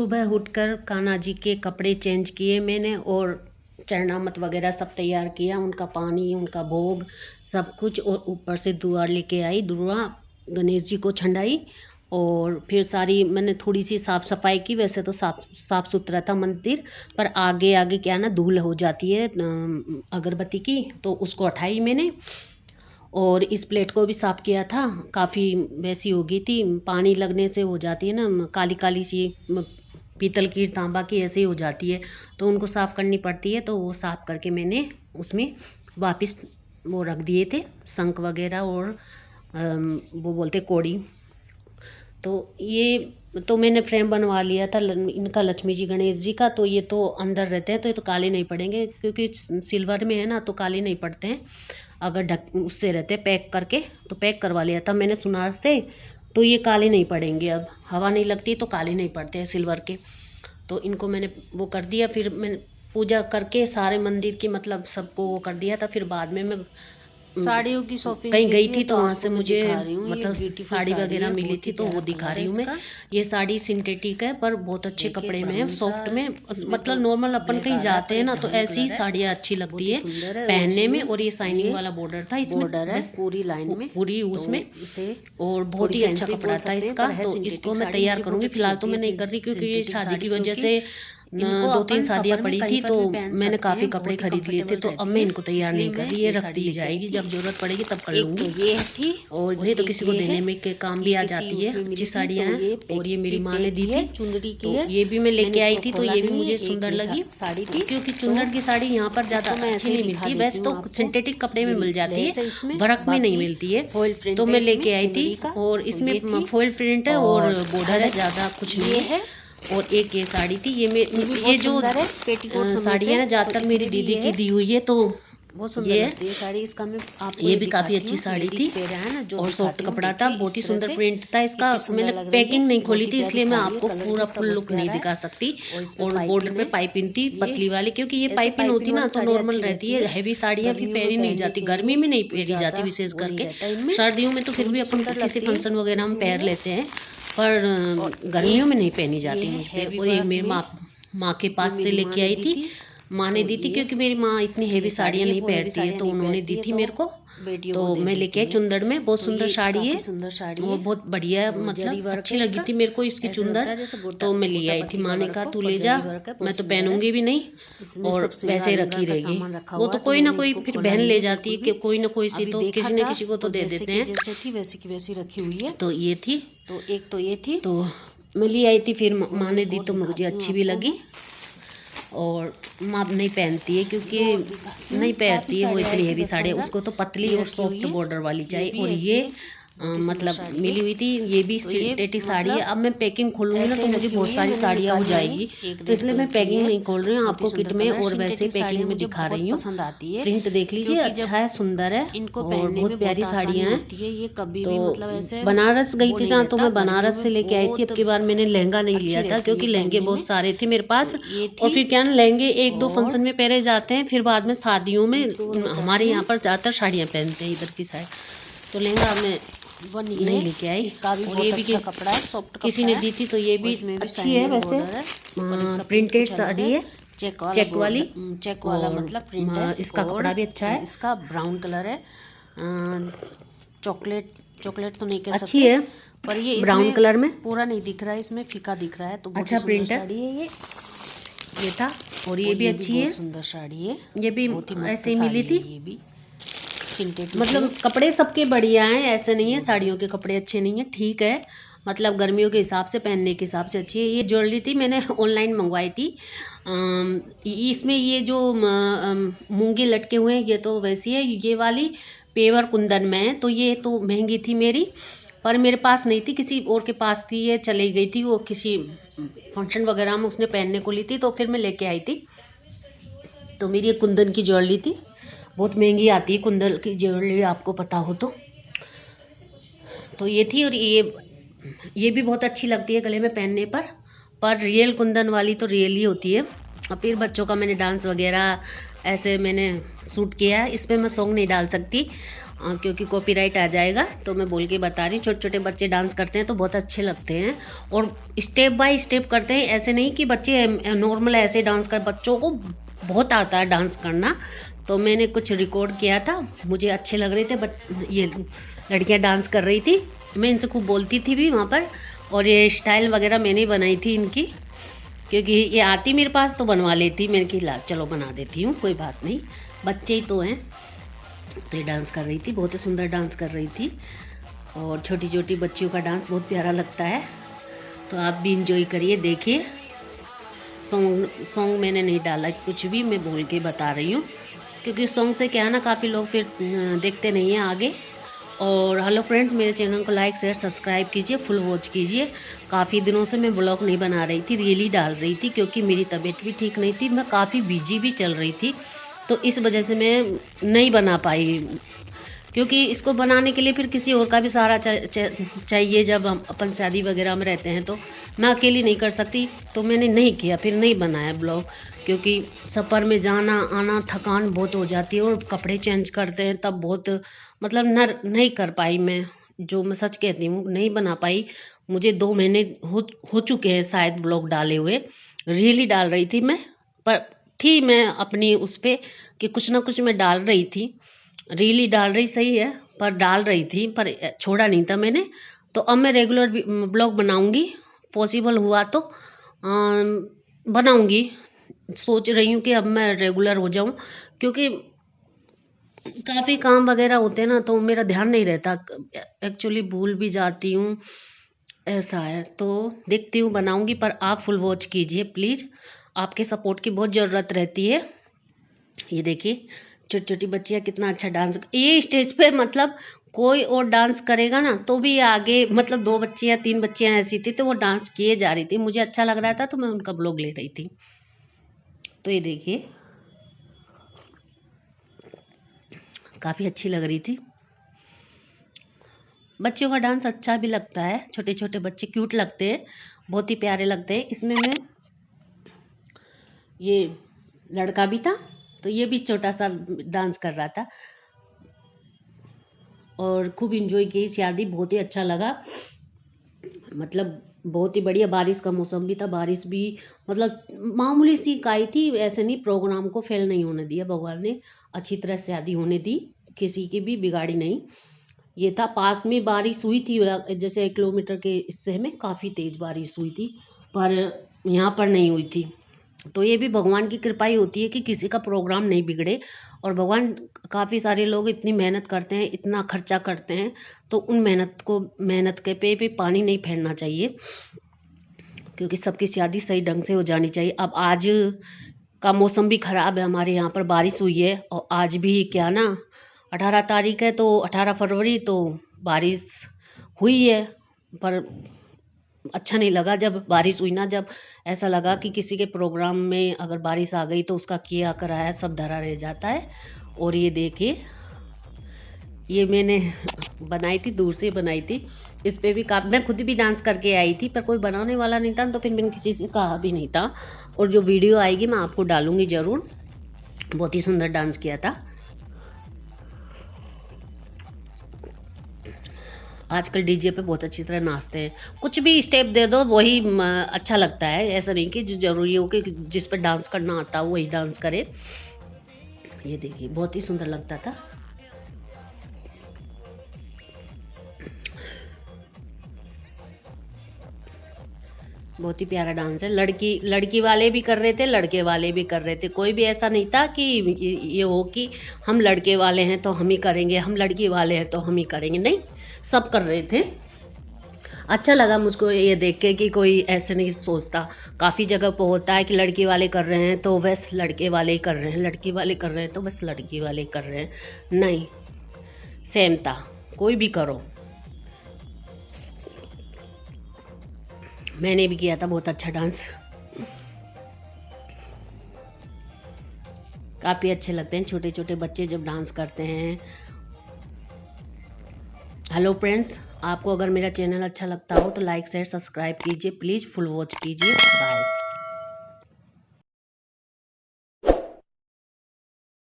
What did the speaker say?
सुबह उठकर कान्हा जी के कपड़े चेंज किए मैंने और चरणामत वगैरह सब तैयार किया, उनका पानी, उनका भोग, सब कुछ। और ऊपर से दुआ लेके आई, दुआ गणेश जी को छंडाई। और फिर सारी मैंने थोड़ी सी साफ़ सफाई की। वैसे तो साफ सुथरा था मंदिर, पर आगे आगे क्या ना धूल हो जाती है अगरबत्ती की, तो उसको हटाई मैंने। और इस प्लेट को भी साफ़ किया था, काफ़ी वैसी हो गई थी, पानी लगने से हो जाती है ना काली काली सी, पीतल की तांबा की ऐसे ही हो जाती है, तो उनको साफ़ करनी पड़ती है। तो वो साफ़ करके मैंने उसमें वापस वो रख दिए थे शंख वगैरह और वो बोलते कौड़ी। तो ये तो मैंने फ्रेम बनवा लिया था इनका, लक्ष्मी जी गणेश जी का। तो ये तो अंदर रहते हैं तो ये तो काले नहीं पड़ेंगे, क्योंकि सिल्वर में है ना, तो काले नहीं पड़ते हैं अगर ढक उससे रहते पैक करके। तो पैक करवा लिया था मैंने सुनार से, तो ये काले नहीं पड़ेंगे। अब हवा नहीं लगती तो काले नहीं पड़ते हैं सिल्वर के। तो इनको मैंने वो कर दिया, फिर मैंने पूजा करके सारे मंदिर की मतलब सबको वो कर दिया था। फिर बाद में मैं साड़ियों की शॉपिंग कहीं गई थी, तो तो वहाँ से मुझे मतलब साड़ी वगैरह है, मिली थी, तो वो दिखा रही हूँ मैं। ये साड़ी सिंथेटिक है पर बहुत अच्छे कपड़े में है, सॉफ्ट में। मतलब नॉर्मल अपन कहीं जाते हैं ना तो ऐसी ही साड़ियाँ अच्छी लगती है पहनने में। और ये शाइनिंग वाला बॉर्डर था इसमें, पूरी लाइन में, पूरी उसमें, और बहुत ही अच्छा कपड़ा था इसका। तो इसको मैं तैयार करूँगी। फिलहाल तो मैं नहीं कर रही, क्योंकि ये शादी की वजह से 2-3 शादियाँ पड़ी थी, तो मैंने काफ़ी कपड़े खरीद लिए थे। तो अब मैं इनको तैयार नहीं कर रही, ये रख दी जाएगी, जब जरूरत पड़ेगी तब कर लूँगी। ये थी और नहीं तो किसी को देने में के काम भी आ जाती है। अच्छी साड़ियाँ हैं और ये मेरी माँ ने दी थी, चुंदरी की तो ये भी मैं लेके आई थी। तो ये भी मुझे सुंदर लगी साड़ी थी, क्योंकि चुंदर की साड़ी यहाँ पर ज़्यादा अच्छी नहीं मिलती। वैसे तो सिंथेटिक कपड़े में मिल जाती है, वर्क में नहीं मिलती है। तो मैं लेके आई थी, और इसमें फॉइल प्रिंट है और बॉर्डर है, ज़्यादा कुछ नहीं है। और एक ये साड़ी थी, ये जो साड़ी है ना ज़्यादातर मेरी दीदी की दी हुई है, तो बहुत सुंदर लगती है साड़ी। इसका मैं आपको ये भी काफ़ी अच्छी साड़ी थी और सॉफ्ट कपड़ा था, बहुत ही सुंदर प्रिंट था इसका। मैंने पैकिंग नहीं खोली थी, इसलिए मैं आपको पूरा फुल लुक नहीं दिखा सकती। और बॉर्डर पे पाइपिंग थी पतली वाली, क्योंकि ये पाइपिंग होती ना तो नॉर्मल रहती है, हैवी साड़ियाँ भी पहनी नहीं जाती, गर्मी में नहीं पहनी जाती विशेष करके। सर्दियों में तो फिर भी अपन किसी फंक्शन वगैरह में पहन लेते हैं, पर गर्मियों में नहीं पहनी जाती मुझे। और ये मेरी माँ के पास से लेके आई थी, माँ ने दी थी, क्योंकि मेरी माँ इतनी हेवी साड़ियाँ नहीं पहनती है, तो उन्होंने दी थी मेरे को। तो मैं लेके आई चुंदड़ में, बहुत सुंदर साड़ी है, वो बहुत बढ़िया, मतलब अच्छी लगी थी मेरे को इसकी चुंदड़। तो मैं ले आई थी, माँ ने कहा तू ले जा, मैं तो पहनूंगी भी नहीं और वैसे ही रखी रहेगी। वो तो कोई ना कोई फिर बहन ले जाती है, कि कोई ना कोई सी, तो किसी न किसी को तो दे देते हैं। जैसे थी वैसी की वैसी रखी हुई है। तो ये थी, तो एक तो ये थी, तो मैं ले आई थी, फिर माँ ने दी तो मुझे अच्छी भी लगी। और माँ नहीं पहनती है, क्योंकि नहीं पहनती है वो इतनी हेवी साड़ी, उसको तो पतली और सॉफ्ट बॉर्डर वाली चाहिए। और ये मतलब मिली हुई थी, ये भी सिंथेटिक साड़ी है। अब मैं पैकिंग खोलूंगी ना तो मुझे बहुत सारी साड़ियाँ हो जाएगी, तो इसलिए मैं पैकिंग नहीं खोल रही हूँ, आपको किट में और वैसे पैकिंग में दिखा रही हूँ। प्रिंट देख लीजिए, अच्छा है, सुंदर है और बहुत प्यारी साड़ियाँ हैं। तो बनारस गई थी ना, तो मैं बनारस से लेके आई थी। अब की बार मैंने लहंगा नहीं लिया था, क्योंकि लहंगे बहुत सारे थे मेरे पास। और फिर क्या ना, लहंगे 1-2 फंक्शन में पहने जाते हैं, फिर बाद में शादियों में हमारे यहाँ पर ज़्यादातर साड़ियाँ पहनते हैं इधर की साइड। तो लहंगा में नहीं लेके आई। इसका भी बहुत अच्छा कपड़ा है, सॉफ्ट कपड़ा किसी ने दी थी, तो ये भी अच्छी है वैसे। प्रिंटेड साड़ी है, चेक वाली, चेक वाला मतलब प्रिंट है। इसका कपड़ा भी अच्छा है, इसका ब्राउन कलर है, चॉकलेट तो नहीं कह सकते, अच्छी है, पर ये ब्राउन कलर में पूरा नहीं दिख रहा है, इसमें फीका दिख रहा है। तो अच्छा प्रिंट है ये था। और ये भी अच्छी है, सुंदर साड़ी है, ये भी ऐसे ही मिली थी। ये भी सिंथेटिक, मतलब कपड़े सबके बढ़िया हैं, ऐसे नहीं है साड़ियों के कपड़े अच्छे नहीं है, ठीक है, मतलब गर्मियों के हिसाब से, पहनने के हिसाब से अच्छी है। ये ज्वेलरी थी, मैंने ऑनलाइन मंगवाई थी। इसमें ये जो मूंगे लटके हुए हैं, ये तो वैसी है, ये वाली पेवर कुंदन में है। तो ये तो महंगी थी मेरी, पर मेरे पास नहीं थी, किसी और के पास थी, ये चली गई थी, वो किसी फंक्शन वगैरह में उसने पहनने को ली थी, तो फिर मैं लेके आई थी। तो मेरी ये कुंदन की ज्वेलरी थी, बहुत महंगी आती है कुंदन की ज्वेलरी, आपको पता हो तो ये थी। और ये भी बहुत अच्छी लगती है गले में पहनने पर रियल कुंदन वाली तो रियल ही होती है। और फिर बच्चों का मैंने डांस वगैरह ऐसे मैंने शूट किया है, इस पर मैं सॉन्ग नहीं डाल सकती, क्योंकि कॉपीराइट आ जाएगा, तो मैं बोल के बता रही हूँ। छोटे छोटे बच्चे डांस करते हैं तो बहुत अच्छे लगते हैं और स्टेप बाय स्टेप करते हैं। ऐसे नहीं कि बच्चे नॉर्मल ऐसे डांस कर, बच्चों को बहुत आता है डांस करना। तो मैंने कुछ रिकॉर्ड किया था, मुझे अच्छे लग रहे थे। ये लड़कियां डांस कर रही थी, मैं इनसे खूब बोलती थी भी वहाँ पर। और ये स्टाइल वगैरह मैंने बनाई थी इनकी, क्योंकि ये आती मेरे पास तो बनवा लेती। मैंने कि ला चलो बना देती हूँ, कोई बात नहीं, बच्चे ही तो हैं। तो ये डांस कर रही थी, बहुत ही सुंदर डांस कर रही थी। और छोटी छोटी बच्चियों का डांस बहुत प्यारा लगता है, तो आप भी इंजॉय करिए, देखिए। सॉन्ग मैंने नहीं डाला कुछ भी, मैं बोल के बता रही हूँ, क्योंकि सॉन्ग से क्या है ना, काफ़ी लोग फिर देखते नहीं हैं आगे। और हेलो फ्रेंड्स, मेरे चैनल को लाइक शेयर सब्सक्राइब कीजिए, फुल वॉच कीजिए। काफ़ी दिनों से मैं ब्लॉग नहीं बना रही थी, रील ही डाल रही थी, क्योंकि मेरी तबीयत भी ठीक नहीं थी, मैं काफ़ी बिजी भी चल रही थी, तो इस वजह से मैं नहीं बना पाई। क्योंकि इसको बनाने के लिए फिर किसी और का भी सहारा चाहिए। जब हम अपन शादी वगैरह में रहते हैं तो मैं अकेली नहीं कर सकती, तो मैंने नहीं किया, फिर नहीं बनाया ब्लॉग। क्योंकि सफ़र में जाना आना थकान बहुत हो जाती है, और कपड़े चेंज करते हैं तब बहुत मतलब नहीं कर पाई मैं। जो मैं सच कहती हूँ, नहीं बना पाई। मुझे 2 महीने हो चुके हैं शायद ब्लॉग डाले हुए, रील ही डाल रही थी मैं। पर थी मैं अपनी उस पर कि कुछ ना कुछ मैं डाल रही थी, रील ही डाल रही, सही है, पर डाल रही थी, पर छोड़ा नहीं था मैंने। तो अब मैं रेगुलर ब्लॉग बनाऊंगी, पॉसिबल हुआ तो बनाऊंगी। सोच रही हूँ कि अब मैं रेगुलर हो जाऊं, क्योंकि काफ़ी काम वगैरह होते हैं ना, तो मेरा ध्यान नहीं रहता, एक्चुअली भूल भी जाती हूँ, ऐसा है। तो देखती हूँ, बनाऊंगी, पर आप फुल वॉच कीजिए प्लीज़, आपके सपोर्ट की बहुत ज़रूरत रहती है। ये देखिए छोटी छोटी बच्चियाँ कितना अच्छा डांस, ये स्टेज पे मतलब कोई और डांस करेगा ना तो भी आगे, मतलब 2 बच्चियाँ 3 बच्चियाँ ऐसी थी, तो वो डांस किए जा रही थी, मुझे अच्छा लग रहा था, तो मैं उनका ब्लॉग ले रही थी। तो ये देखिए काफ़ी अच्छी लग रही थी। बच्चों का डांस अच्छा भी लगता है, छोटे छोटे बच्चे क्यूट लगते हैं, बहुत ही प्यारे लगते हैं। इसमें मैं ये लड़का भी था, तो ये भी छोटा सा डांस कर रहा था, और खूब इंजॉय की शादी, बहुत ही अच्छा लगा। मतलब बहुत ही बढ़िया, बारिश का मौसम भी था, बारिश भी मतलब मामूली सी काई थी, ऐसे नहीं, प्रोग्राम को फेल नहीं होने दिया भगवान ने, अच्छी तरह शादी होने दी, किसी की भी बिगाड़ी नहीं। ये था पास में बारिश हुई थी, जैसे 1 किलोमीटर के हिस्से में काफ़ी तेज़ बारिश हुई थी, पर यहाँ पर नहीं हुई थी। तो ये भी भगवान की कृपा ही होती है कि किसी का प्रोग्राम नहीं बिगड़े। और भगवान, काफ़ी सारे लोग इतनी मेहनत करते हैं, इतना खर्चा करते हैं, तो उन मेहनत के पे पानी नहीं फेरना चाहिए, क्योंकि सबकी शादी सही ढंग से हो जानी चाहिए। अब आज का मौसम भी ख़राब है, हमारे यहाँ पर बारिश हुई है, और आज भी क्या ना 18 तारीख है, तो 18 फरवरी, तो बारिश हुई है। पर अच्छा नहीं लगा जब बारिश हुई ना, जब ऐसा लगा कि किसी के प्रोग्राम में अगर बारिश आ गई तो उसका किया कराया सब धरा रह जाता है। और ये देखिए, ये मैंने बनाई थी, दूर से बनाई थी। इस पे भी मैं खुद भी डांस करके आई थी, पर कोई बनाने वाला नहीं था, तो फिर मैंने किसी से कहा भी नहीं था। और जो वीडियो आएगी मैं आपको डालूंगी ज़रूर, बहुत ही सुंदर डांस किया था। आजकल डीजे पे बहुत अच्छी तरह नाचते हैं, कुछ भी स्टेप दे दो वही अच्छा लगता है। ऐसा नहीं कि जो जरूरी हो कि जिस पर डांस करना आता है वही डांस करे। ये देखिए बहुत ही सुंदर लगता था। बहुत ही प्यारा डांस है, लड़की वाले भी कर रहे थे, लड़के वाले भी कर रहे थे, कोई भी ऐसा नहीं था कि ये हो कि हम लड़के वाले हैं तो हम ही करेंगे, हम लड़की वाले हैं तो हम ही करेंगे, नहीं, सब कर रहे थे। अच्छा लगा मुझको ये देख के कि कोई ऐसे नहीं सोचता। काफ़ी जगह पर होता है कि लड़की वाले कर रहे हैं तो बस लड़के वाले ही कर रहे हैं, लड़की वाले कर रहे हैं तो बस लड़की वाले कर रहे हैं, नहीं, सेम था, कोई भी करो। मैंने भी किया था बहुत अच्छा डांस, काफ़ी अच्छे लगते हैं छोटे छोटे बच्चे जब डांस करते हैं। हेलो फ्रेंड्स, आपको अगर मेरा चैनल अच्छा लगता हो तो लाइक शेयर सब्सक्राइब कीजिए प्लीज़, फुल वॉच कीजिए, बाय।